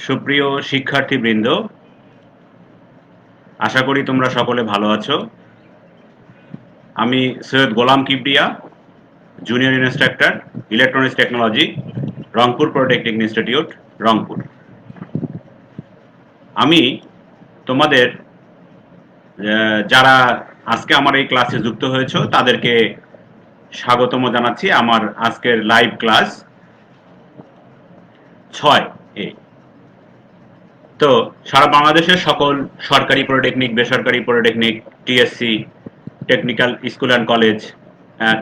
সুপ্রিয় শিক্ষার্থীবৃন্দ, আশা করি তোমরা সকলে ভালো আছো। আমি Syed Golam Kibria, junior instructor, electronics technology, Rangpur polytechnic institute, Rangpur. আমি তোমাদের যারা আজকে আমার এই ক্লাসে যুক্ত হয়েছো তাদেরকে স্বাগতম জানাচ্ছি আমার আজকের লাইভ ক্লাস 6 এ। তো সারা বাংলাদেশের সকল সরকারি পলিটেকনিক, বেসরকারি polytechnic, TSC, technical school and college,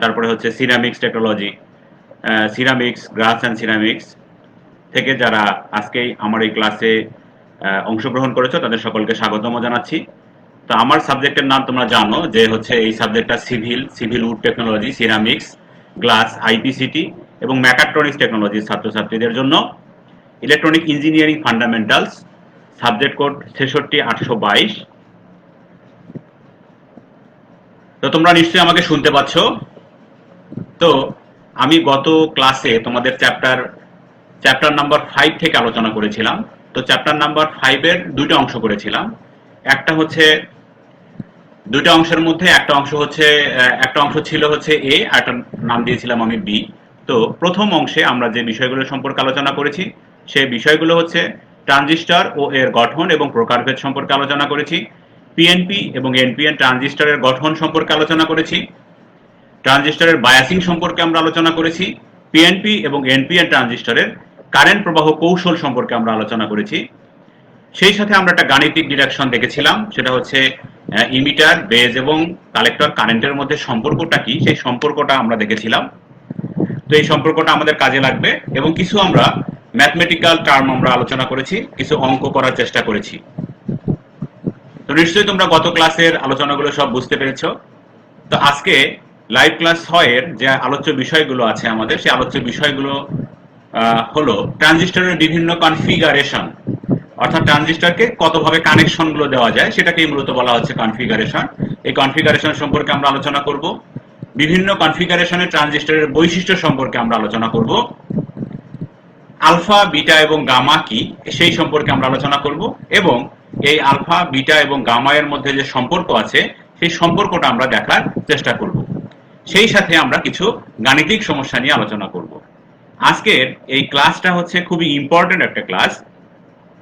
তারপরে হচ্ছে ceramics technology, ceramics, glass and ceramics থেকে যারা আজকেই আমার এই ক্লাসে অংশগ্রহণ করেছো তাদের সকলকে স্বাগতম জানাচ্ছি। তো আমার সাবজেক্টের নাম তোমরা জানো যে হচ্ছে এই সাবজেক্টটা civil wood technology, ceramics, glass, IPCT এবং মেকাট্রনিক্স টেকনোলজির ছাত্রছাত্রীদের জন্য। Electronic engineering fundamentals, subject code 66822। তো তোমরা নিশ্চয়ই আমাকে শুনতে পাচ্ছ। তো আমি গত ক্লাসে তোমাদের চ্যাপ্টার নাম্বার 5 থেকে আলোচনা করেছিলাম। তো চ্যাপ্টার নাম্বার 5 এর দুইটা অংশ করেছিলাম। একটা হচ্ছে দুইটা অংশের মধ্যে একটা অংশ ছিল হচ্ছে এ, আর একটা নাম দিয়েছিলাম আমি বি। তো প্রথম অংশে আমরা যে বিষয়গুলো সম্পর্কে আলোচনা করেছি সেই বিষয়গুলো হচ্ছে ট্রানজিস্টর ও এর গঠন এবং প্রকারভেদ সম্পর্কে আলোচনা করেছি। পিএনপি এবং এনপিএন ট্রানজিস্টরের গঠন সম্পর্কে আলোচনা করেছি। ট্রানজিস্টরের বায়াসিং সম্পর্কে আমরা আলোচনা করেছি। পিএনপি এবং এনপিএন ট্রানজিস্টরের কারেন্ট প্রবাহ কৌশল সম্পর্কে আমরা আলোচনা করেছি। সেই সাথে আমরা একটা গাণিতিক ডিরেকশন দেখেছিলাম, সেটা হচ্ছে ইমিটার, বেজ এবং কালেক্টর কারেন্টের মধ্যে সম্পর্কটা কি, সেই সম্পর্কটা আমরা দেখেছিলাম। তো এই সম্পর্কটা আমাদের কাজে লাগবে এবং কিছু আমরা ম্যাথমেটিক্যাল টার্ম আমরা আলোচনা করেছি, কিছু অঙ্ক করার চেষ্টা করেছি। তো নিশ্চয়ই তোমরা গত ক্লাসের আলোচনাগুলো সব বুঝতে পেরেছো। তো আজকে লাইভ ক্লাস 6 এর যে আলোচ্য বিষয়গুলো আছে আমাদের, সেই আলোচ্য বিষয়গুলো হলো ট্রানজিস্টরের বিভিন্ন কনফিগারেশন, অর্থাৎ ট্রানজিস্টরকে কতভাবে কানেকশনগুলো দেওয়া যায় সেটাকেই মূলত বলা হচ্ছে কনফিগারেশন। এই কনফিগারেশন সম্পর্কে আমরা আলোচনা করব। বিভিন্ন কনফিগারেশনের ট্রানজিস্টরের বৈশিষ্ট্য সম্পর্কে আমরা আলোচনা করব। আলফা, বিটা এবং গামা কি সেই সম্পর্কে আমরা আলোচনা করব এবং এই আলফা, বিটা এবং গামা এর মধ্যে যে সম্পর্ক আছে সেই সম্পর্কটা আমরা দেখার চেষ্টা করব। সেই সাথে আমরা কিছু গাণিতিক সমস্যা নিয়ে আলোচনা করব। আজকের এই ক্লাসটা হচ্ছে খুবই ইম্পর্টেন্ট একটা ক্লাস,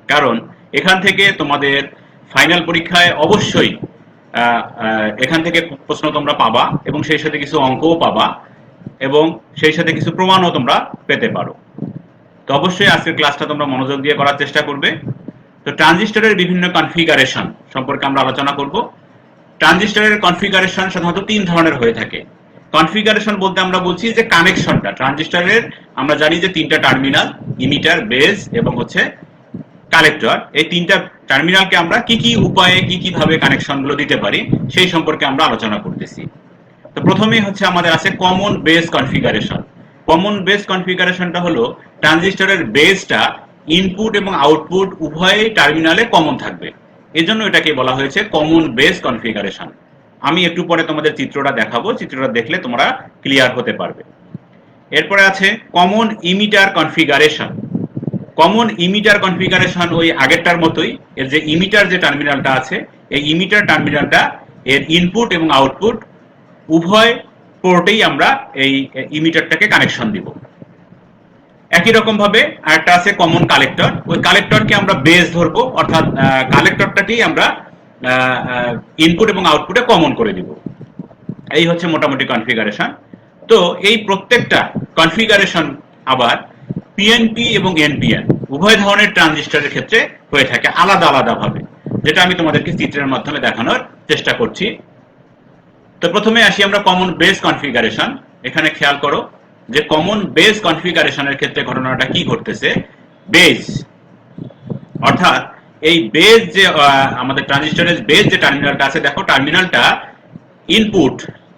কারণ এখান থেকে তোমাদের ফাইনাল পরীক্ষায় অবশ্যই এখান থেকে প্রশ্ন তোমরা পাবা এবং সেই সাথে কিছু অঙ্কও পাবা এবং সেই সাথে কিছু প্রমাণও তোমরা পেতে পারো। তো অবশ্যই আজকের ক্লাসটা তোমরা মনোযোগ দিয়ে করার চেষ্টা করবে। তো ট্রানজিস্টরের বিভিন্ন কনফিগারেশন সম্পর্কে আমরা আলোচনা করব। ট্রানজিস্টরের কনফিগারেশন সাধারণত 3 ধরনের হয়ে থাকে। কনফিগারেশন বলতে আমরা বলছি যে কানেকশনটা, ট্রানজিস্টরের আমরা জানি যে 3টা টার্মিনাল, ইমিটার, বেজ এবং হচ্ছে কালেক্টর। এই 3টা টার্মিনালকে আমরা কি কি উপায়ে কি ভাবে কানেকশনগুলো দিতে পারি সেই সম্পর্কে আমরা আলোচনা করতেছি। তো প্রথমেই হচ্ছে আমাদের আছে common base configuration. Common base কনফিগারেশনটা হলো ট্রানজিস্টরের বেসটা ইনপুট এবং আউটপুট উভয় টার্মিনালে কমন থাকবে, এজন্য এটাকে বলা হয়েছে কমন বেস কনফিগারেশন। আমি একটু পরে তোমাদের চিত্রটা দেখাবো, চিত্রটা দেখলে তোমরা ক্লিয়ার হতে পারবে। এরপরে আছে common emitter configuration. Common emitter configuration ওই আগেরটার মতোই, এর যে ইমিটার যে টার্মিনালটা আছে এই ইমিটার টার্মিনালটা এর ইনপুট এবং আউটপুট উভয় পোর্টেই আমরা এই ইমিটারটাকে কানেকশন দিব। একই রকম ভাবে আরেকটা আছে কমন কালেক্টর। ওই কালেক্টরকে আমরা বেস ধরবো, অর্থাৎ কালেক্টরটাকেই আমরা ইনপুট এবং আউটপুটে কমন করে দিব। এই হচ্ছে মোটামুটি কনফিগারেশন। তো এই প্রত্যেকটা কনফিগারেশন আবার পিএনপি এবং এনপিএন উভয় ধরনের ট্রানজিস্টরের ক্ষেত্রে হয়ে থাকে আলাদা আলাদা ভাবে, যেটা আমি তোমাদেরকে চিত্রের মাধ্যমে দেখানোর চেষ্টা করছি। তো প্রথমে আসি আমরা কমন বেস কনফিগারেশন। এখানে খেয়াল করো যে কমন বেস কনফিগারেশনের ক্ষেত্রে ঘটনাটা কি ঘটতেছে। বেজ অর্থাৎ এই বেজ যে আমাদের ট্রানজিস্টরের বেজ যে টার্মিনালটা আছে, দেখো টার্মিনালটা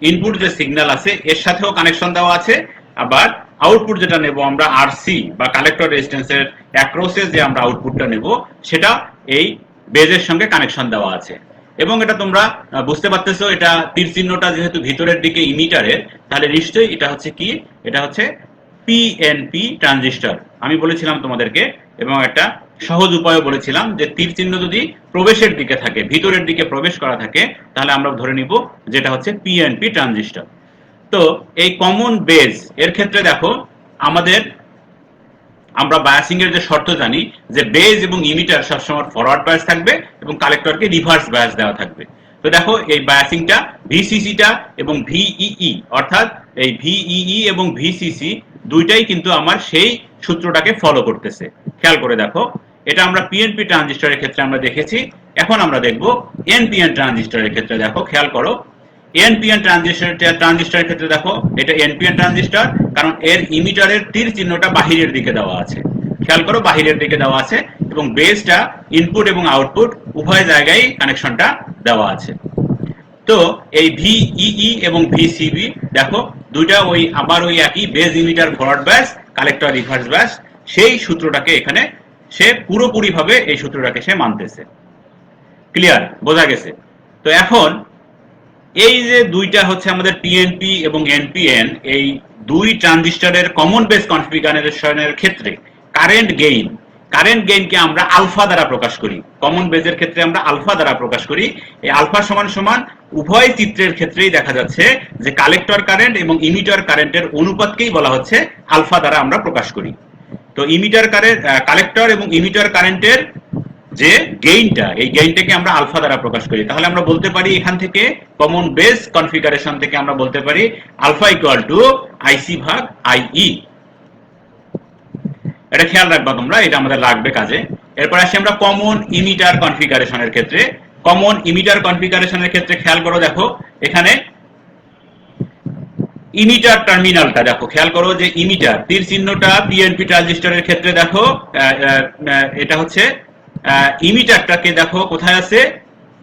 ইনপুট যে সিগন্যাল আছে এর সাথেও কানেকশন দেওয়া আছে, আবার আউটপুট যেটা নেব আমরা আরসি বা কালেক্টর রেজিস্ট্যান্সের অ্যাক্রসে যে আমরা আউটপুটটা নেব সেটা এই বেজের সঙ্গে কানেকশন দেওয়া আছে। এবং এটা তোমরা বুঝতে পারতেছো, এটা তীর চিহ্নটা যেহেতু ভিতরের দিকে ইমিটারের, তাহলে নিশ্চয়ই এটা হচ্ছে কি, এটা হচ্ছে পিএনপি ট্রানজিস্টর আমি বলেছিলাম তোমাদেরকে। এবং একটা সহজ উপায় বলেছিলাম যে তীর চিহ্ন যদি প্রবেশের দিকে থাকে, ভিতরের দিকে প্রবেশ করা থাকে, তাহলে আমরা ধরে নিব যেটা হচ্ছে পিএনপি ট্রানজিস্টর। তো এই কমন বেজ এর ক্ষেত্রে দেখো আমাদের, আমরা বায়াসিং এর যে শর্ত জানি যে বেজ এবং ইমিটার সবসময় ফরওয়ার্ড বায়াস থাকবে এবং কালেক্টরকে রিভার্স বায়াস দেওয়া থাকবে। তো দেখো এই বায়াসিংটা ভিসিসিটা এবং ভিইই, অর্থাৎ এই ভিইই এবং ভিসিসি দুইটাই কিন্তু আমার সেই সূত্রটাকে ফলো করতেছে। খেয়াল করে দেখো, এটা আমরা পিএনপি ট্রানজিস্টরের ক্ষেত্রে আমরা দেখেছি। এখন আমরা দেখব এনপিএন ট্রানজিস্টরের ক্ষেত্রে। দেখো খেয়াল করো, এনপিএন ট্রানজিস্টরের ক্ষেত্রে দেখো এটা এনপিএন ট্রানজিস্টর, কারণ এর ইমিটারের তীর চিহ্নটা বাহিরের দিকে দেওয়া আছে। খেয়াল করো, বাহিরের দিকে দেওয়া আছে এবং বেসটা ইনপুট এবং আউটপুট উভয় জায়গায় কানেকশনটা দেওয়া আছে। তো এই ভিইই এবং ভিসিবি দেখো দুইটা ওই আবার ওই একই বেস ইমিটার ফরওয়ার্ড ব্যাস, কালেক্টর রিভার্স ব্যাস, সেই সূত্রটাকে এখানে সে পুরোপুরি ভাবে এই সূত্রটাকে সে মানতেছে। ক্লিয়ার, বোঝা গেছে? তো এখন এই যে দুইটা হচ্ছে আমাদের পিএনপি এবং এনপিএন, এই দুই ট্রানজিস্টরের কমন বেস কনফিগারেশনের ক্ষেত্রে কারেন্ট গেইনকে আমরা আলফা দ্বারা প্রকাশ করি। কমন বেজের ক্ষেত্রে আমরা আলফা দ্বারা প্রকাশ করি। এই আলফা সমান সমান উভয় চিত্রের ক্ষেত্রেই দেখা যাচ্ছে যে কালেক্টর কারেন্ট এবং ইমিটার কারেন্টের অনুপাতকেই বলা হচ্ছে আলফা দ্বারা আমরা প্রকাশ করি। তো ইমিটার কারেন্ট, কালেক্টর এবং ইমিটার কারেন্টের যে গেইনটা, এই গেইনটাকে আমরা আলফা দ্বারা প্রকাশ করি। তাহলে আমরা বলতে পারি এখান থেকে কমন বেস কনফিগারেশন থেকে আমরা বলতে পারি আলফা ইকুয়াল টু আইসি ভাগ আইই। এটা খেয়াল রাখবা তোমরা, এটা আমাদের লাগবে কাজে। এরপর আসি আমরা কমন ইমিটার কনফিগারেশনের ক্ষেত্রে। কমন ইমিটার কনফিগারেশনের ক্ষেত্রে খেয়াল করো, দেখো এখানে ইমিটার টার্মিনালটা দেখো, খেয়াল করো যে ইমিটার তীর চিহ্নটা পিএনপি ট্রানজিস্টরের ক্ষেত্রে দেখো এটা হচ্ছে ইমিটারটাকে দেখো কোথায় আছে,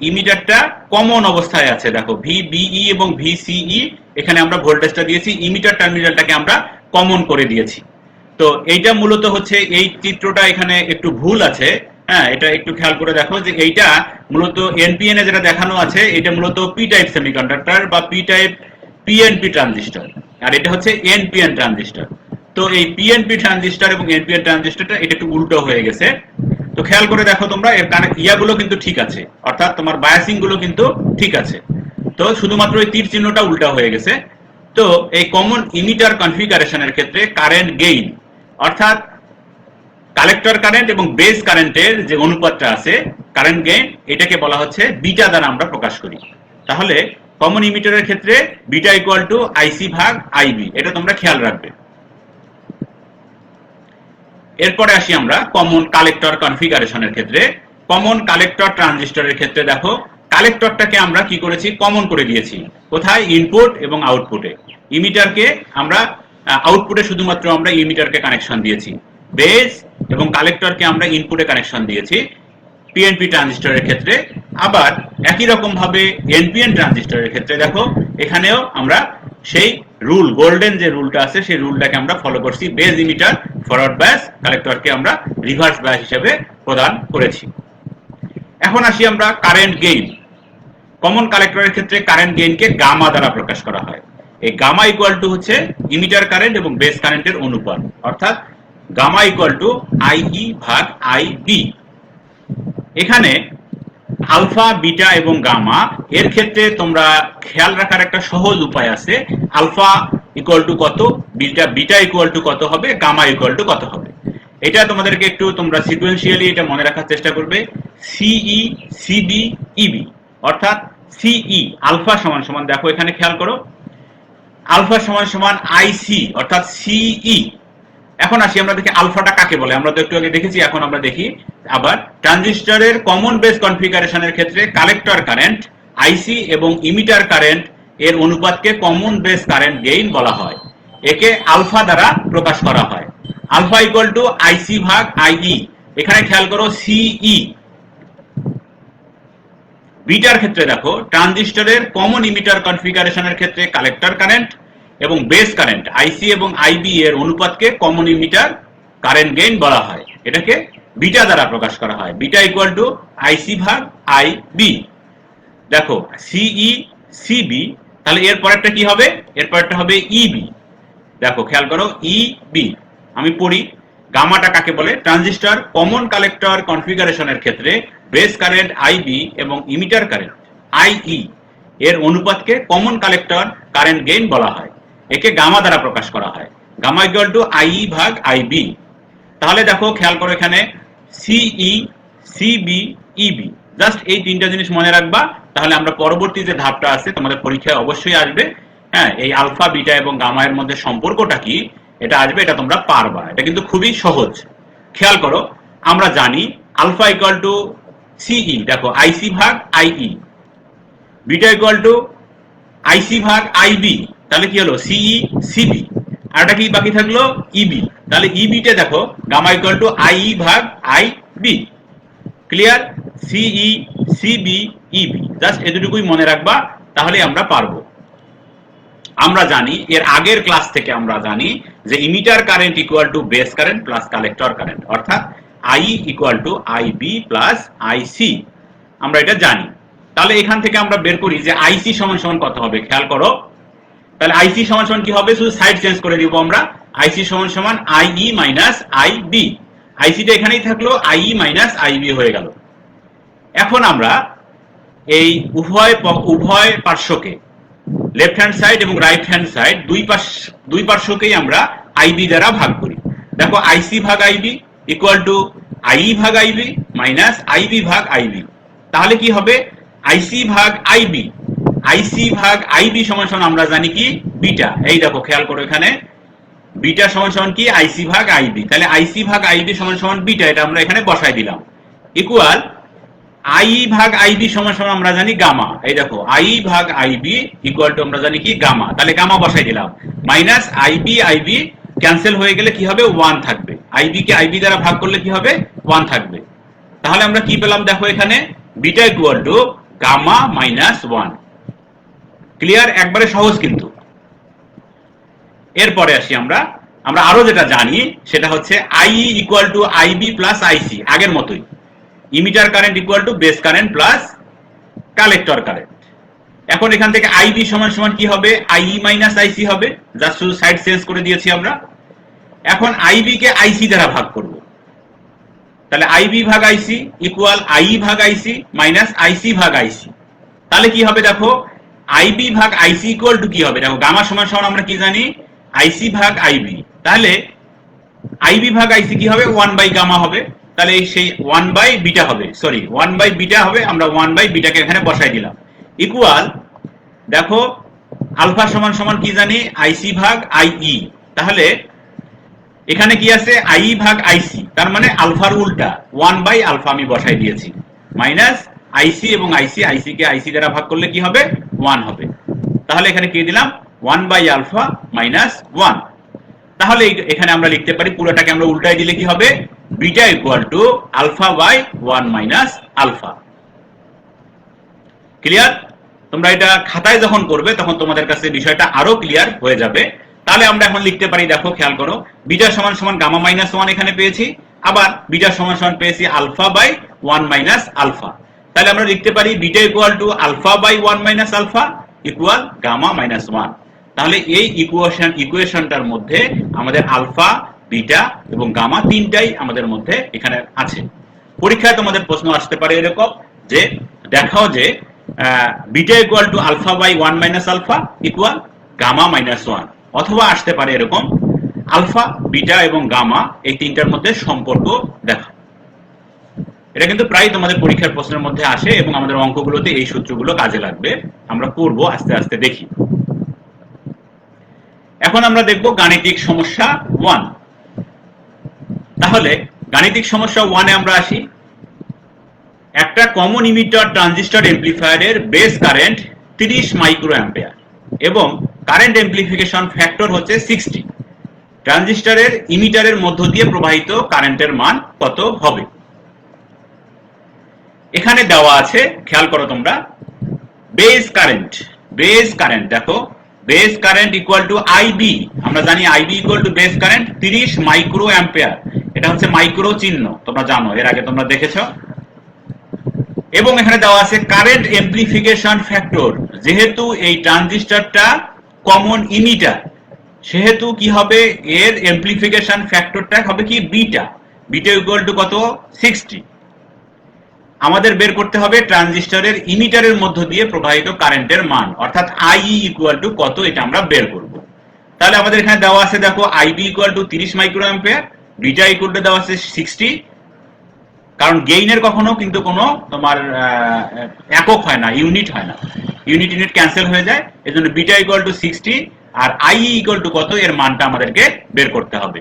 ইমিটারটা কমন অবস্থায় আছে। দেখো ভিবিই এবং ভিসিই, এখানে আমরা ভোল্টেজটা দিয়েছি, ইমিটার টার্মিনালটাকে আমরা কমন করে দিয়েছি। তো এইটা মূলত হচ্ছে এই চিত্রটা এখানে একটু ভুল আছে। হ্যাঁ, এটা একটু খেয়াল করে দেখো যে এইটা মূলত এনপিএন এ যেটা দেখানো আছে এটা মূলত পি টাইপ সেমিকন্ডাক্টর বা পি টাইপ পিএনপি ট্রানজিস্টর, আর এটা হচ্ছে এনপিএন ট্রানজিস্টর। তো এই পিএনপি ট্রানজিস্টর এবং এনপিএন ট্রানজিস্টরটা এটা একটু উল্টো হয়ে গেছে। তো খেয়াল করে দেখো তোমরা, এর ইয়াগুলো কিন্তু ঠিক আছে, অর্থাৎ তোমার বায়াসিং গুলো কিন্তু ঠিক আছে। তো শুধুমাত্র এই তীর চিহ্নটা উল্টা হয়ে গেছে। তো এই কমন ইমিটার কনফিগারেশনের ক্ষেত্রে কারেন্ট গেইন, অর্থাৎ কালেক্টর কারেন্ট এবং বেস কারেন্টের যে অনুপাতটা আছে কারেন্ট গেইন, এটাকে বলা হচ্ছে বিটা দ্বারা আমরা প্রকাশ করি। তাহলে কমন ইমিটারের ক্ষেত্রে বিটা ইকুয়াল টু আইসি ভাগ আইবি, এটা তোমরা খেয়াল রাখবে। এরপরে আসি আমরা কমন কালেক্টর কনফিগারেশনের ক্ষেত্রে। কমন কালেক্টর ট্রানজিস্টরের ক্ষেত্রে দেখো কালেক্টরটাকে আমরা কি করেছি, কমন করে দিয়েছি। কোথায়? ইনপুট এবং আউটপুটে। ইমিটারকে আমরা আউটপুটে শুধুমাত্র আমরা ইমিটারকে কানেকশন দিয়েছি, বেস এবং কালেক্টরকে আমরা ইনপুটে কানেকশন দিয়েছি পিএনপি ট্রানজিস্টরের ক্ষেত্রে। আবার একই রকম ভাবে এনপিএন ট্রানজিস্টরের ক্ষেত্রে দেখো এখানেও আমরা সেই রুল, গোল্ডেন যে রুলটা আছে সেই রুলটাকে আমরা ফলো করছি। বেস ইমিটার ফরওয়ার্ড বায়াস, কালেক্টরকে আমরা রিভার্স বায়াস হিসেবে প্রদান করেছি। এখন আসি আমরা কারেন্ট গেইন। কমন কালেক্টরের ক্ষেত্রে কারেন্ট গেইনকে গামা দ্বারা প্রকাশ করা হয়। এই গামা ইকুয়াল টু হচ্ছে ইমিটার কারেন্ট এবং বেস কারেন্টের অনুপাত, অর্থাৎ গামা ইকুয়াল টু আইই ভাগ আইবি। এখানে আলফা, বিটা এবং গামা এর ক্ষেত্রে তোমরা খেয়াল রাখার একটা সহজ উপায় আছে। আলফা ইকুয়াল টু কত, বিটা ইকুয়াল টু কত হবে, গামা ইকুয়াল টু কত হবে। এটা তোমাদেরকে একটু তোমরা সিকোয়েন্সিয়ালি এটা মনে রাখার চেষ্টা করবে। সিই, সিবি, ইবি, অর্থাৎ সিই আলফা সমান সমান, দেখো এখানে খেয়াল করো, আলফা সমান সমান আইসি অর্থাৎ সিই। এখন আসি আমরা দেখি আলফাটা কাকে বলে। আমরা তো একটু আগে দেখেছি, এখন আমরা দেখি আবার ট্রানজিস্টরের কমন বেস কনফিগারেশনের ক্ষেত্রে কালেক্টর কারেন্ট আইসি এবং ইমিটার কারেন্ট এর অনুপাতকে কমন বেস কারেন্ট গেইন বলা হয়। একে আলফা দ্বারা প্রকাশ করা হয়। আলফা ইকুয়াল টু আইসি ভাগ আইই। এখানে খেয়াল করো সিই। বিটার ক্ষেত্রে দেখো ট্রানজিস্টরের কমন ইমিটার কনফিগারেশনের ক্ষেত্রে কালেক্টর কারেন্ট এবং বেস কারেন্ট আইসি এবং আইবি এর অনুপাতকে কমন ইমিটার কারেন্ট গেইন বলা হয়। এটাকে বিটা দ্বারা প্রকাশ করা হয়। বিটা ইকুয়াল টু আইসি ভাগ আইবি। দেখো সিই, সিবি, তাহলে এর পরেরটা কি হবে? এর পরেরটা হবে ইবি। দেখো খেয়াল করো ইবি, আমি পড়ি। গামাটা কাকে বলে? ট্রানজিস্টর কমন কালেক্টর কনফিগারেশনের ক্ষেত্রে বেস কারেন্ট আইবি এবং ইমিটার কারেন্ট আইই এর অনুপাতকে কমন কালেক্টর কারেন্ট গেইন বলা হয়। একে গামা দ্বারা প্রকাশ করা হয়। গামা ইকুয়াল টু আইই ভাগ আইবি। তাহলে দেখো, খেয়াল করো, এখানে সিই, সিবি, ইবি, জাস্ট এই তিনটা জিনিস মনে রাখবা। তাহলে আমরা পরবর্তী যে ধাপটা আছে তোমাদের পরীক্ষায় অবশ্যই আসবে, হ্যাঁ, এই আলফা, বিটা এবং গামা এর মধ্যে সম্পর্কটা কি এটা আসবে, এটা তোমরা পারবা। এটা কিন্তু খুবই সহজ। খেয়াল করো, আমরা জানি আলফা ইকুয়াল টু সিই, দেখো আইসি ভাগ আইই, বিটা ইকুয়াল টু আইসি ভাগ আইবি, তাহলে কি হলো সিই সিবি, আর এটা কি বাকি থাকলো ইবি, তাহলে ইবিটা দেখো গামা ইকুয়াল টু আইই ভাগ আইবি। ক্লিয়ার? সিই সিবি ইবি, জাস্ট এতটুকুই মনে রাখবা, তাহলে আমরা পারবো। আমরা জানি এর আগের ক্লাস থেকে আমরা জানি যে emitter current equal to base current plus collector current, অর্থাৎ I equal to IB plus IC, আমরা এটা জানি। তাহলে এখান থেকে আমরা বের করি যে আইসি সমান সমান কত হবে। খেয়াল করো, তাহলে আইসি সমান সমান কি হবে, শুধু সাইড চেঞ্জ করে দিব আমরা। আইসি সমান সমান আইই মাইনাস আইবি, আইসিটা এখানেই থাকলো, আইই মাইনাস আইবি হয়ে গেল। এখন আমরা এই উভয় পার্শ্বকে, লেফট হ্যান্ড সাইড এবং রাইট হ্যান্ড সাইড, দুই পার্শ্বকেই আমরা আইবি দ্বারা ভাগ করি। দেখো আইসি ভাগ আইবি ইকুয়াল টু আইই ভাগ আইবি মাইনাস আইবি ভাগ আইবি। তাহলে কি হবে, আইসি ভাগ আইবি, আইসি ভাগ আইবি সমান সমান আমরা জানি কি বিটা। এই দেখো খেয়াল করো, এখানে বিটা সমান সমান কি আইসি ভাগ আইবি, তাহলে আইসি ভাগ আইবি সমান সমান বিটা, এটা আমরা এখানে বসাই দিলাম। ইকুয়াল আই ভাগ আইবি সমান সমান আমরা জানি গামা। এই দেখো আই ভাগ আইবি ইকুয়াল টু আমরা জানি কি গামা, তাহলে গামা বসাই দিলাম। মাইনাস আইবি আইবি ক্যান্সেল হয়ে গেলে কি হবে, 1 থাকবে। আইবি কে আইবি দ্বারা ভাগ করলে কি হবে, 1 থাকবে। তাহলে আমরা কি পেলাম, দেখো এখানে beta equal to gamma minus 1। Clear? একবারে সহজ কিন্তু। এরপরে আসি আমরা আরো যেটা জানি সেটা হচ্ছে I equal to IB plus IC, আগের মতোই। Emitter current equal to base current plus collector current. এখন এখান থেকে আইবি সমান সমান কি হবে, আইই মাইনাস আইসি হবে, জাস্ট শুধু সাইড চেঞ্জ করে দিয়েছি আমরা। এখন আইবি কে আইসি দ্বারা ভাগ করব, তাহলে আইবি ভাগ আইসি ইকুয়াল আইই ভাগ আইসি মাইনাস আইসি ভাগ আইসি। তাহলে কি হবে, দেখো আইবি ভাগ আইসি ইকুয়াল টু কি হবে, দেখো গামা সমান সমান আমরা কি জানি আইসি ভাগ আইবি, তাহলে আইবি ভাগ আইসি কি হবে, 1 বাই গামা হবে, তাহলে সেই 1 বাই বিটা হবে, সরি 1 বাই বিটা হবে, আমরা 1 বাই বিটাকে এখানে বসাই দিলাম। ইকুয়াল দেখো আলফা সমান সমান কি জানি আইসি ভাগ আইই, তাহলে এখানে কি আছে আই ভাগ আইসি, তার মানে আলফার উল্টা 1 বাই আলফা আমি বসাই দিয়েছি, মাইনাস আইসি এবং আইসি, আইসি কে আইসি দ্বারা ভাগ করলে কি হবে, 1 হবে। তাহলে এখানে কি দিলাম 1 বাই আলফা মাইনাস 1। তাহলে এখানে আমরা লিখতে পারি, পুরোটাকে আমরা উল্টাই দিলে কি হবে, beta equal to alpha by 1 minus alpha. Clear? তোমরা এটা খাতায় যখন করবে তখন তোমাদের কাছে বিষয়টা আরো ক্লিয়ার হয়ে যাবে। তাহলে আমরা এখন লিখতে পারি, দেখো খেয়াল করো, বিটা সমান সমান গামা মাইনাস 1 এখানে পেয়েছি, আবার বিটা সমান সমান পেয়েছি আলফা বাই 1 মাইনাস আলফা। তাহলে আমরা লিখতে পারি beta equal to alpha by 1 minus alpha equal gamma minus 1। তাহলে এই ইকুয়েশনটার মধ্যে আমাদের আলফা, বিটা এবং গামা তিনটাই আমাদের মধ্যে এখানে আছে। পরীক্ষায় তোমাদের প্রশ্ন আসতে পারে এরকম যে দেখাও যে beta equal to alpha by 1 minus alpha equal gamma minus 1, অথবা আসতে পারে এরকম আলফা, বিটা এবং গামা এই তিনটার মধ্যে সম্পর্ক দেখা। এটা কিন্তু প্রায় তোমাদের পরীক্ষার প্রশ্নের মধ্যে আসে এবং আমাদের অঙ্কগুলোতে এই সূত্রগুলো কাজে লাগবে। আমরা করব আস্তে আস্তে, দেখি। এখন আমরা দেখব গাণিতিক সমস্যা 1। তাহলে গাণিতিক সমস্যা 1 এ আমরা আসি। একটা কমন ইমিটার ট্রানজিস্টর অ্যাম্প্লিফায়ারের বেস কারেন্ট 30 মাইক্রো অ্যাম্পিয়ার এবং কারেন্ট অ্যাম্প্লিফিকেশন ফ্যাক্টর হচ্ছে 60। ট্রানজিস্টরের ইমিটারের মধ্য দিয়ে প্রবাহিত কারেন্টের মান কত হবে? এখানে দেওয়া আছে, খেয়াল করো তোমরা, বেস কারেন্ট দেখো, base current equal to IB, আমরা জানি IB equal to base current 30 micro ampere. এটা হচ্ছে মাইক্রো চিহ্ন, তোমরা জানো, এর আগে তোমরা দেখেছো। এবং এখানে দেওয়া আছে কারেন্ট অ্যাম্প্লিফিকেশন ফ্যাক্টর, যেহেতু এই ট্রানজিস্টরটা কমন ইমিটার সেহেতু কি হবে, এর এমপ্লিফিকেশন ফ্যাক্টরটা হবে কি বিটা। বিটা ইকুয়াল টু কত, 60। আমাদের বের করতে হবে ট্রানজিস্টরের ইমিটারের মধ্য দিয়ে প্রবাহিত কারেন্টের মান, অর্থাৎ আইই ইকুয়াল টু কত, এটা আমরা বের করব। তাহলে আমাদের এখানে দেওয়া আছে, দেখো IB equal to 30 micro ampere, beta equal to দেওয়া আছে 60। কারণ গেইনের কখনো কিন্তু কোনো তোমার একক হয় না, ইউনিট হয় না, ইউনিট ইউনিট ক্যান্সেল হয়ে যায়। এজন্য বিটা ইকুয়াল টু 60 আর আইই ইকুয়াল টু কত, এর মানটা আমাদেরকে বের করতে হবে।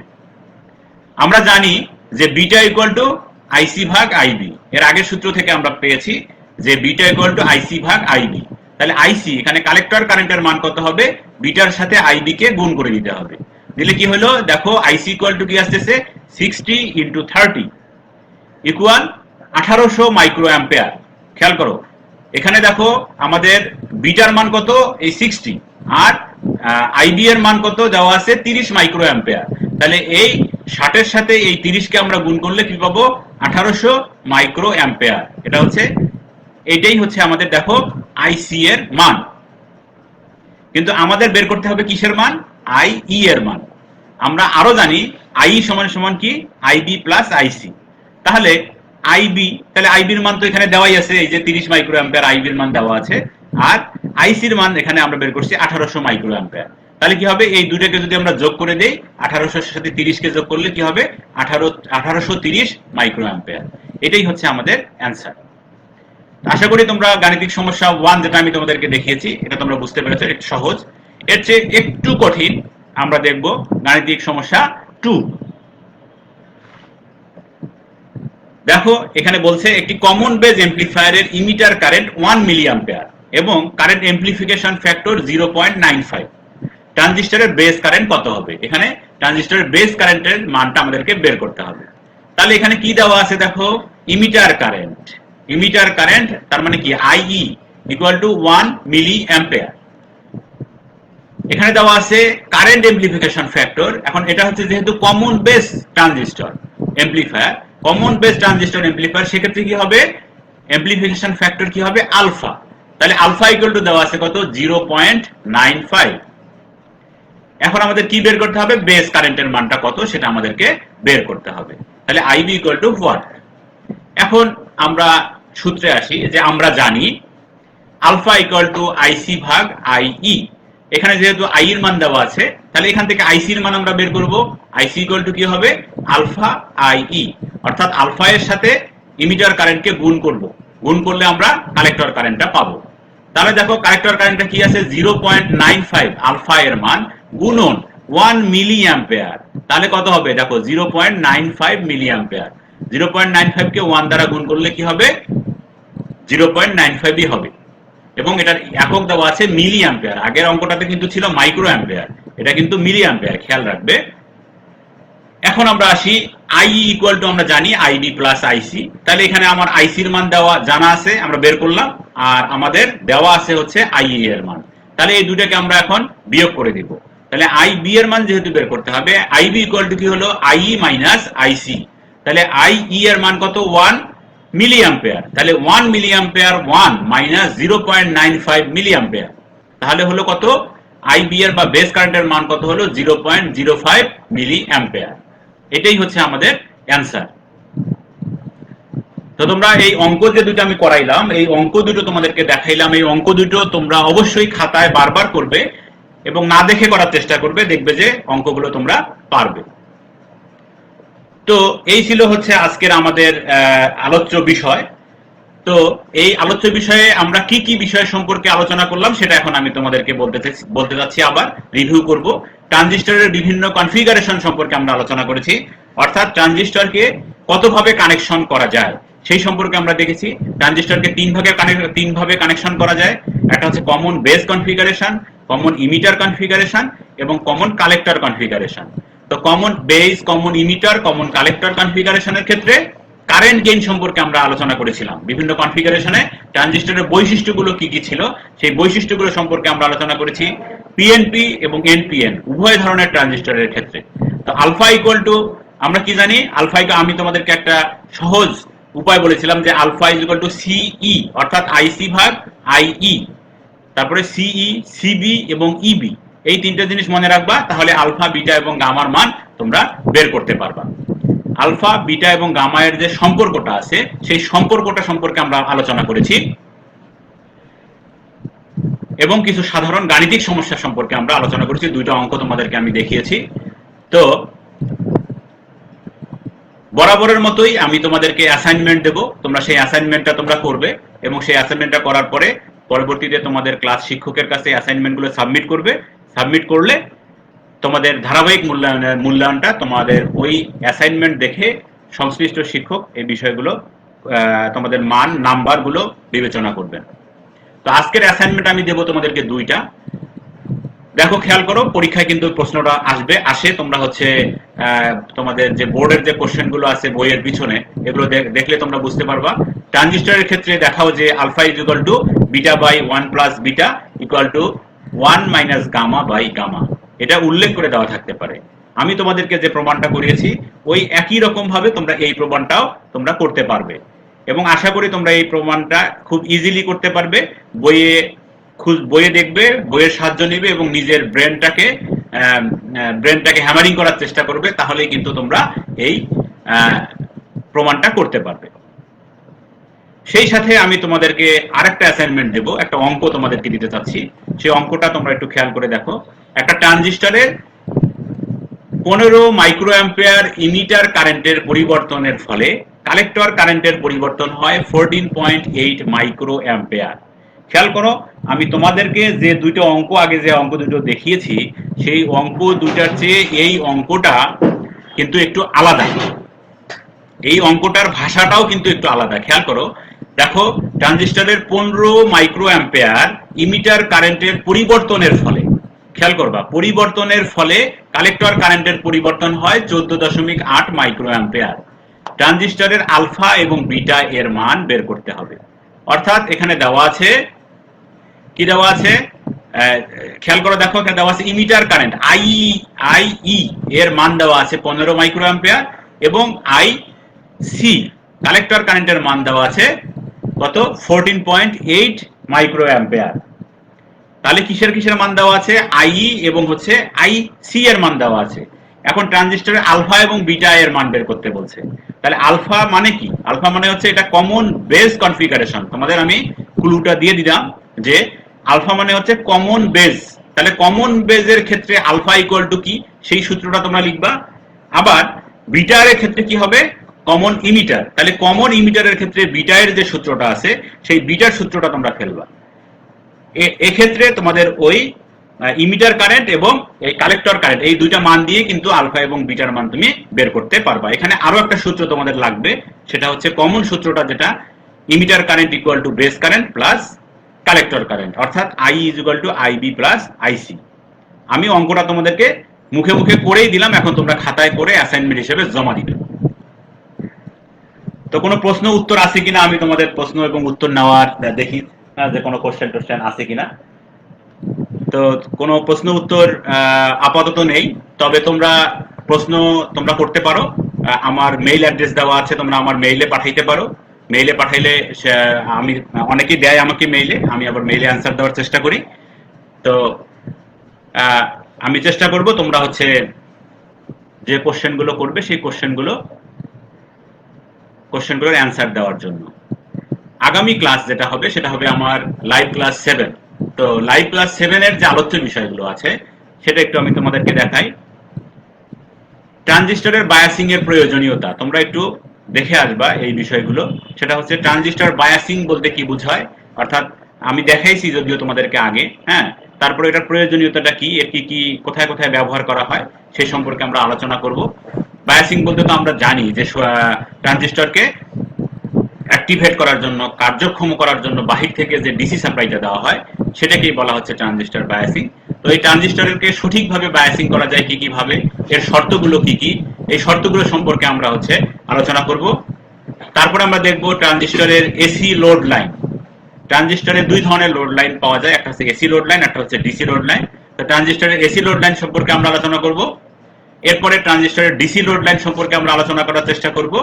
আমরা জানি যে বিটা ইকুয়াল টু আইসি ভাগ আইবি, এর আগের সূত্র থেকে আমরা পেয়েছি যে বিটা ইকুয়াল টু আইসি ভাগ আইবি। তাহলে আইসি এখানে কালেক্টর কারেন্টের মান কত হবে, বিটার সাথে আইবি কে গুণ করে দিতে হবে। দিলে কি হলো, দেখো আইসি ইকুয়াল টু কি আসতেছে, 60 ইন্টু 30 ইকুয়াল 1800 মাইক্রো অ্যাম্পিয়ার। খেয়াল করো এখানে দেখো আমাদের বিটার মান কত, এই 60, আর আইবি এর মান কত দেওয়া আছে, 30 মাইক্রো অ্যাম্পিয়ার। তাহলে এই 60 এর সাথে এই 30 কে আমরা গুণ করলে কি পাবো, 1800 মাইক্রো অ্যাম্পিয়ার। এটা হচ্ছে, এটাই হচ্ছে আমাদের দেখো আইসি এর মান। কিন্তু আমাদের বের করতে হবে কিসের মান, আইই এর মান। আমরা আরো জানি আই সমান সমান কি, আইবি প্লাস আইসি। তাহলে আইবি, তাহলে আইবির মান তো এখানে দেওয়াই আছে, এই যে 30 মাইক্রো অ্যাম্পিয়ার আইবির মান দেওয়া আছে, আর আইসির মান এখানে আমরা বের করছি 1800 মাইক্রো অ্যাম্পিয়ার। তাহলে কি হবে, এই দুটাকে যদি আমরা যোগ করে দেই, 1800 এর সাথে 30 কে যোগ করলে কি হবে, 1830 মাইক্রো অ্যাম্পিয়ার। এটাই হচ্ছে আমাদের অ্যান্সার। আশা করি তোমরা গাণিতিক সমস্যা 1 যেটা আমি তোমাদেরকে দেখিয়েছি, এটা তোমরা বুঝতে পেরেছো, একটু সহজ। এর চেয়ে একটু কঠিন আমরা দেখব গাণিতিক সমস্যা 2। দেখো এখানে বলছে একটি কমন বেজ এমপ্লিফায়ারের ইমিটার কারেন্ট 1 মিলি অ্যাম্পিয়ার এবং কারেন্ট এমপ্লিফিকেশন ফ্যাক্টর 0.95। ট্রানজিস্টরের বেস কারেন্ট কত হবে, এখানে ট্রানজিস্টরের বেস কারেন্টের মানটা আমাদেরকে বের করতে হবে। তাহলে এখানে কি দেওয়া আছে, দেখো ইমিটার কারেন্ট, ইমিটার কারেন্ট তার মানে কি, IE equal to 1 milli ampere. এখানে দেওয়া আছে কারেন্ট এমপ্লিফিকেশন ফ্যাক্টর। এখন এটা হচ্ছে যেহেতু common base transistor amplifier, common base transistor amplifier, সেক্ষেত্রে কি হবে, এমপ্লিফিকেশন ফ্যাক্টর কি হবে, আলফা। তাহলে আলফা ইকুয়াল টু দেওয়া আছে কত, 0.95। এখন আমাদের কি বের করতে হবে, বেস কারেন্টের মানটা কত সেটা আমাদেরকে বের করতে হবে। তাহলে আইবি ইকুয়াল টু হোয়াট। এখন আমরা সূত্রে আসি, যে আমরা জানি আলফা ইকুয়াল টু আইসি ভাগ আইই। এখানে যেহেতু আই এর মান দেওয়া আছে, তাহলে এখান থেকে আইসি এর মান আমরা বের করব। আইসি ইকুয়াল টু কি হবে, আলফা আইই, অর্থাৎ আলফা এর সাথে ইমিটার কারেন্টকে গুণ করব, গুণ করলে আমরা কালেক্টর কারেন্টটা পাবো। তাহলে দেখো কালেক্টর কারেন্টটা কি আছে, 0.95 আলফা এর মান গুণন 1 মিলি অ্যাম্পিয়ার। তাহলে কত হবে, দেখো 0.95 মিলি অ্যাম্পিয়ার। 0.95 কে 1 দ্বারা গুণ করলে কি হবে, 0.95ই হবে। এবং এটার একক দেওয়া আছে মিলি অ্যাম্পিয়ার। আগের অঙ্কটাতে কিন্তু ছিল মাইক্রো অ্যাম্পিয়ার, এটা কিন্তু মিলি অ্যাম্পিয়ার, খেয়াল রাখবে। এখন আমরা আসি আই ইকুয়াল টু, আমরা জানি আইবি প্লাস আইসি। তাহলে এখানে আমার আইসির মান দেওয়া জানা আছে, আমরা বের করলাম, আর আমাদের দেওয়া আছে হচ্ছে আইই এর মান। তাহলে এই দুটাকে আমরা এখন বিয়োগ করে দিব। তাহলে আইবি এর মান যেহেতু বের করতে হবে, আইবি ইকুয়াল টু কি হলো, আইই মাইনাস আইসি। তাহলে আইই এর মান কত, 1 মিলি অ্যাম্পিয়ার। তাহলে 1 milli ampere 1 minus 0.95 milli ampere, তাহলে হলো কত, আইবি এর বা বেস কারেন্টের মান কত হলো, 0.05 মিলি অ্যাম্পিয়ার। এটাই হচ্ছে আমাদের অ্যান্সার। তো তোমরা এই অঙ্ক যে দুটো আমি করাইলাম, এই অঙ্ক দুটো তোমাদেরকে দেখাইলাম, এই অঙ্ক দুটো তোমরা অবশ্যই খাতায় বারবার করবে এবং না দেখে করার চেষ্টা করবে, দেখবে যে অঙ্কগুলো তোমরা পারবে। তো এই ছিল হচ্ছে আজকের আমাদের আলোচ্য বিষয়। তো এই আলোচ্য বিষয়ে আমরা কি কি বিষয় সম্পর্কে আলোচনা করলাম সেটা এখন আমি তোমাদেরকে বলতে যাচ্ছি, আবার রিভিউ করব। ট্রানজিস্টরের বিভিন্ন কনফিগারেশন সম্পর্কে আমরা আলোচনা করেছি, অর্থাৎ ট্রানজিস্টরকে কতভাবে কানেকশন করা যায় সেই সম্পর্কে আমরা দেখেছি। ট্রানজিস্টরকে তিন ভাবে কানেকশন করা যায়। একটা হচ্ছে common base configuration, common emitter configuration এবং কমন কালেক্টর কনফিগারেশন। তো common base, common emitter, common collector কনফিগারেশনের ক্ষেত্রে কারেন্ট গেইন সম্পর্কে আমরা আলোচনা করেছিলাম। বিভিন্ন কনফিগারেশনে ট্রানজিস্টরের বৈশিষ্ট্যগুলো কি কি ছিল সেই বৈশিষ্ট্যগুলো সম্পর্কে আমরা আলোচনা করেছি, পিএনপি এবং এনপিএন উভয় ধরনের ট্রানজিস্টরের ক্ষেত্রে। তো আলফা ইকুয়াল টু, আমরা কি জানি, আলফা আমি তোমাদেরকে একটা সহজ উপায় বলেছিলাম যে আলফা ইজ ইকুয়াল টু সিই, অর্থাৎ আইসি ভাগ আইই, তারপরে সিই, সিবি এবং ইবি, এই তিনটে জিনিস মনে রাখবা, তাহলে আলফা, বিটা এবং গামার মান তোমরা বের করতে পারবা। আলফা, বিটা এবং গামা এর যে সম্পর্কটা আছে সেই সম্পর্কটা সম্পর্কে আমরা আলোচনা করেছি এবং কিছু সাধারণ গাণিতিক সমস্যা সম্পর্কে আমরা আলোচনা করেছি। দুইটা অঙ্ক তোমাদেরকে আমি দেখিয়েছি। তো বরাবরের মতোই আমি তোমাদেরকে অ্যাসাইনমেন্ট দেব, তোমরা সেই অ্যাসাইনমেন্টটা তোমরা করবে এবং সেই অ্যাসাইনমেন্টটা করার পরে পরবর্তীতে তোমাদের ক্লাস শিক্ষকের কাছে অ্যাসাইনমেন্টগুলো সাবমিট করবে। সাবমিট করলে তোমাদের ধারাবাহিক মূল্যায়নটা তোমাদের ওই অ্যাসাইনমেন্ট দেখে সংশ্লিষ্ট শিক্ষক এই বিষয়গুলো তোমাদের মান নাম্বারগুলো বিবেচনা করবেন। তো আজকের অ্যাসাইনমেন্ট আমি দেব তোমাদেরকে দুইটা। দেখো, খেয়াল করো, পরীক্ষায় কিন্তু প্রশ্নটা আসে। তোমরা হচ্ছে তোমাদের যে বোর্ডের যে কোশ্চেনগুলো আছে বইয়ের পিছনে, এগুলো দেখলে তোমরা বুঝতে পারবা। ট্রানজিস্টরের ক্ষেত্রে দেখাও যে alpha is equal to beta by 1 plus beta equal to 1 minus gamma by gamma, এটা উল্লেখ করে দেওয়া থাকতে পারে। আমি তোমাদেরকে যে প্রমাণটা করিয়েছি ওই একই রকম ভাবে তোমরা এই প্রমাণটাও তোমরা করতে পারবে এবং আশা করি তোমরা এই প্রমাণটা খুব ইজিলি করতে পারবে। বইয়ে দেখবে, বইয়ের সাহায্য নেবে এবং নিজের ব্রেনটাকে হ্যামারিং করার চেষ্টা করবে, তাহলেই কিন্তু তোমরা এই প্রমাণটা করতে পারবে। সেই সাথে আমি তোমাদেরকে আরেকটা অ্যাসাইনমেন্ট দেব, একটা অঙ্ক তোমাদেরকে দিতে চাচ্ছি। সেই অঙ্কটা তোমরা একটু খেয়াল করে দেখো। একটা ট্রানজিস্টরের 15 মাইক্রো অ্যাম্পিয়ার ইমিটার কারেন্টের পরিবর্তনের ফলে কালেক্টর কারেন্টের পরিবর্তন হয় 14.8 মাইক্রো অ্যাম্পিয়ার। খেয়াল করো, আমি তোমাদেরকে যে দুটো অঙ্ক আগে যে অঙ্ক দুটো দেখিয়েছি সেই অঙ্ক দুটার চেয়ে এই অঙ্কটা কিন্তু একটু আলাদা। এই অঙ্কটার ভাষাটাও কিন্তু একটু আলাদা। খেয়াল করো, দেখো, ট্রানজিস্টরের 15 মাইক্রো অ্যাম্পিয়ার ইমিটার কারেন্টের পরিবর্তনের ফলে, খেয়াল করবা, পরিবর্তনের ফলে কালেক্টর কারেন্টের পরিবর্তন হয় 14.8 মাইক্রো অ্যাম্পিয়ার। ট্রানজিস্টরের আলফা এবং বিটা এর মান বের করতে হবে। অর্থাৎ এখানে দেওয়া আছে, কি দেওয়া আছে খেয়াল করে দেখো, এখানে দেওয়া আছে ইমিটার কারেন্ট আই এর মান দেওয়া আছে 15 মাইক্রো অ্যাম্পিয়ার এবং আই সি কালেক্টর কারেন্টের মান দেওয়া আছে কত, 14.8 মাইক্রো অ্যাম্পিয়ার। তাহলে কিসের মান দেওয়া আছে, আই এবং হচ্ছে আই সি এর মান দেওয়া আছে। এখন ট্রানজিস্টরের আলফা এবং বিটা এর মান বের করতে বলছে। তাহলে আলফা মানে কি? আলফা মানে হচ্ছে এটা কমন বেজ কনফিগারেশন। তোমাদের আমি ক্লুটা দিয়ে দিলাম যে আলফা মানে হচ্ছে কমন বেজ। তাহলে কমন বেজের ক্ষেত্রে আলফা ইকুয়াল টু কি, সেই সূত্রটা তোমরা লিখবা। আবার বিটা এর ক্ষেত্রে কি হবে, কমন ইমিটার। তাহলে কমন ইমিটারের ক্ষেত্রে বিটা এর যে সূত্রটা আছে সেই বিটার সূত্রটা তোমরা ফেলবা। এক্ষেত্রে তোমাদের ওই ইমিটার কারেন্ট এবং এই কালেক্টর কারেন্ট এই দুইটা মান দিয়ে কিন্তু আলফা এবং বিটার মান তুমি বের করতে পারবা। এখানে আরো একটা সূত্র তোমাদের লাগবে, সেটা হচ্ছে কমন সূত্রটা, যেটা emitter current equal to base current plus collector current, অর্থাৎ I is equal to IB plus IC. আমি অঙ্কটা তোমাদেরকে মুখে মুখে করেই দিলাম, এখন তোমরা খাতায় করে অ্যাসাইনমেন্ট হিসেবে জমা দিবে। তো কোনো প্রশ্ন উত্তর আছে কিনা আমি তোমাদের প্রশ্ন এবং উত্তর নেওয়ার দেখি যে কোনো কোশ্চেন আছে কিনা। তো কোনো প্রশ্ন উত্তর আপাতত নেই, তবে তোমরা প্রশ্ন তোমরা করতে পারো। আমার মেইল অ্যাড্রেস দেওয়া আছে, তোমরা আমার মেইলে পাঠাইতে পারো। মেইলে পাঠাইলে আমি অনেকেই দেয় আমাকে মেইলে, আমি আবার মেইলে অ্যান্সার দেওয়ার চেষ্টা করি। তো আমি চেষ্টা করব তোমরা হচ্ছে যে কোশ্চেনগুলো করবে সেই কোশ্চেনগুলোর অ্যান্সার দেওয়ার জন্য। আগামী ক্লাস যেটা হবে সেটা হবে আমার লাইভ ক্লাস 7। তো লাইভ ক্লাস 7 এর যে আলোচ্য বিষয়গুলো আছে সেটা একটু আমি তোমাদেরকে দেখাই। ট্রানজিস্টরের বায়াসিং এর প্রয়োজনীয়তা তোমরা একটু দেখে আসবা এই বিষয়গুলো। সেটা হচ্ছে ট্রানজিস্টর বায়াসিং বলতে কি বোঝায়, অর্থাৎ আমি দেখাইছি যদিও তোমাদেরকে আগে, হ্যাঁ, তারপরে এটার প্রয়োজনীয়তাটা কি, এর কি কোথায় কোথায় ব্যবহার করা হয় সেই সম্পর্কে আমরা আলোচনা করব। বায়াসিং বলতে তো আমরা জানি যে ট্রানজিস্টরকে অ্যাক্টিভেট করার জন্য, কার্যক্ষম করার জন্য বাহির থেকে যে ডিসি সাপ্লাইটা দেওয়া হয় সেটাকেই বলা হচ্ছে ট্রানজিস্টর বায়াসিং। তো এই ট্রানজিস্টরকে সঠিকভাবে বায়াসিং করা যায় কি ভাবে, এর শর্তগুলো কি, এই শর্তগুলো সম্পর্কে আমরা হচ্ছে আলোচনা করব। তারপরে আমরা দেখব ট্রানজিস্টরের এসি লোড লাইন। ট্রানজিস্টরের দুই ধরনের লোড লাইন পাওয়া যায়, একটা হচ্ছে এসি লোড লাইন, একটা হচ্ছে ডিসি লোড লাইন। তো ট্রানজিস্টরের এসি লোড লাইন সম্পর্কে আমরা আলোচনা করব। এরপরে ট্রানজিস্টরের ডিসি লোড লাইন সম্পর্কে আমরা আলোচনা করার চেষ্টা করব।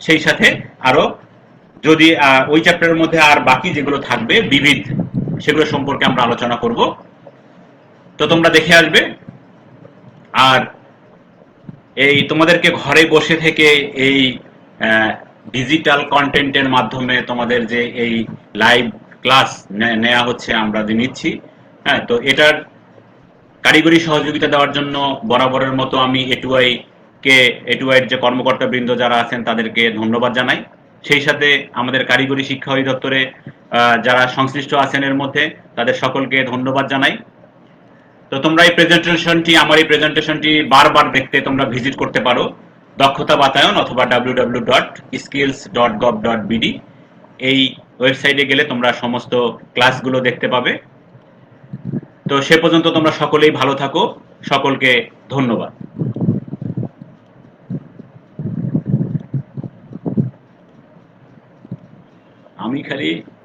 সেই সাথে আরো যদি ওই চ্যাপ্টারের মধ্যে আর বাকি যেগুলো থাকবে বিবিধ, সেগুলো সম্পর্কে আমরা আলোচনা করব। তো তোমরা দেখে আসবে। আর এই তোমাদেরকে ঘরে বসে থেকে এই ডিজিটাল কন্টেন্টের মাধ্যমে তোমাদের যে এই লাইভ ক্লাস নেওয়া হচ্ছে, আমরা যে নিচ্ছি, হ্যাঁ, তো এটার কারিগরি সহযোগিতা দেওয়ার জন্য বরাবরের মতো আমি এটুআইয়ের যে কর্মকর্তা বৃন্দ যারা আছেন তাদেরকে ধন্যবাদ জানাই। সেই সাথে আমাদের কারিগরি শিক্ষা অধিদপ্তরে যারা সংশ্লিষ্ট আছেন এর মধ্যে, তাদের সকলকে ধন্যবাদ জানাই। তো তোমরা এই প্রেজেন্টেশনটি, আমার এই প্রেজেন্টেশনটি বারবার দেখতে তোমরা ভিজিট করতে পারো দক্ষতা বাতায়ন অথবা www.skills.gov.bd এই ওয়েবসাইটে গেলে তোমরা সমস্ত ক্লাসগুলো দেখতে পাবে। তো সে পর্যন্ত তোমরা সকলেই ভালো থাকো। সকলকে ধন্যবাদ। আমি খালি